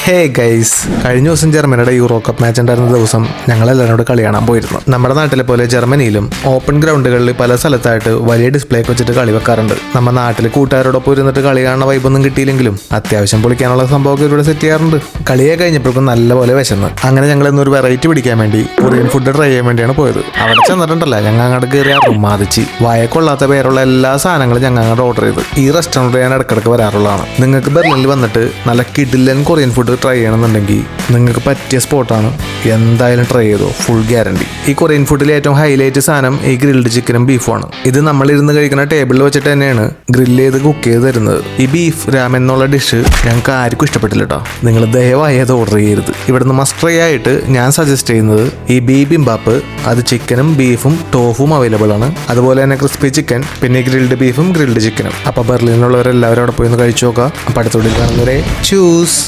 Hey guys, കഴിഞ്ഞ ദിവസം ജർമ്മനിയുടെ യൂറോ കപ്പ് മാച്ച് ഉണ്ടായിരുന്ന ദിവസം ഞങ്ങളെല്ലാവരോട് കളി കാണാൻ പോയിരുന്നു. നമ്മുടെ നാട്ടിലെ പോലെ ജർമ്മനിയിലും ഓപ്പൺ ഗ്രൗണ്ടുകളിൽ പല സ്ഥലത്തായിട്ട് വലിയ ഡിസ്പ്ലേ ഒക്കെ വെച്ചിട്ട് കളി വെക്കാറുണ്ട്. നമ്മുടെ നാട്ടിൽ കൂട്ടുകാരോടൊപ്പം ഇരുന്നിട്ട് കളി കാണുന്ന വൈബൊന്നും കിട്ടിയില്ലെങ്കിലും അത്യാവശ്യം പൊളിക്കാനുള്ള സംഭവമൊക്കെ ഇവിടെ സെറ്റ് ചെയ്യാറുണ്ട്. കളിയെ കഴിഞ്ഞപ്പോഴേക്കും നല്ലപോലെ വിശന്ന്. അങ്ങനെ ഞങ്ങൾ ഇന്നൊരു വെറൈറ്റി പിടിക്കാൻ വേണ്ടി കൊറിയൻ ഫുഡ് ട്രൈ ചെയ്യാൻ വേണ്ടിയാണ് പോയത്. അവിടെ ചെന്നിട്ടുണ്ടല്ല, ഞങ്ങൾ അങ്ങോട്ട് കയറി റുമാതിച്ച് വായക്കൊള്ളാത്ത പേരുള്ള എല്ലാ സാധനങ്ങളും ഞങ്ങൾ അങ്ങോട്ട് ഓർഡർ ചെയ്തു. ഈ റെസ്റ്റോറൻറ്റ് ഞാൻ ഇടക്കിടക്ക് വരാറുള്ളതാണ്. നിങ്ങൾക്ക് ബെർലിനിൽ വന്നിട്ട് നല്ല കിഡിലൻ കൊറിയൻ ഫുഡ് ട്രൈ ചെയ്യണമെന്നുണ്ടെങ്കിൽ നിങ്ങൾക്ക് പറ്റിയ സ്പോട്ടാണ്. എന്തായാലും ട്രൈ ചെയ്തോ, ഫുൾ ഗ്യാരണ്ടി. ഈ കൊറിയൻ ഫുഡിലെ ഏറ്റവും ഹൈലൈറ്റ് സാധനം ഈ ഗ്രിൽഡ് ചിക്കനും ബീഫുമാണ്. ഇത് നമ്മൾ ഇരുന്ന് കഴിക്കുന്ന ടേബിളിൽ വെച്ചിട്ട് തന്നെയാണ് ഗ്രില്ല് ചെയ്ത് കുക്ക് ചെയ്ത് തരുന്നത്. ഈ ബീഫ് രാമൻ എന്നുള്ള ഡിഷ് ഞങ്ങൾക്ക് ആർക്കും ഇഷ്ടപ്പെട്ടില്ല കേട്ടോ. നിങ്ങൾ ദയവായി അത് ഓർഡർ ചെയ്യരുത്. ഇവിടുന്ന് മസ്റ്റ് ട്രൈ ആയിട്ട് ഞാൻ സജസ്റ്റ് ചെയ്യുന്നത് ഈ ബിബിംബാപ്പ്. അത് ചിക്കനും ബീഫും ടോഫും അവൈലബിൾ ആണ്. അതുപോലെ തന്നെ ക്രിസ്പി ചിക്കൻ, പിന്നെ ഗ്രിൽഡ് ബീഫും ഗ്രിൽഡ് ചിക്കനും. അപ്പോൾ ബെർലിനിലുള്ളവരെല്ലാവരും അവിടെ പോയി ഒന്ന് കഴിച്ചു നോക്കുക. അപ്പോൾ അടുത്തോടെ കാണുന്നവരെ ചൂസ്.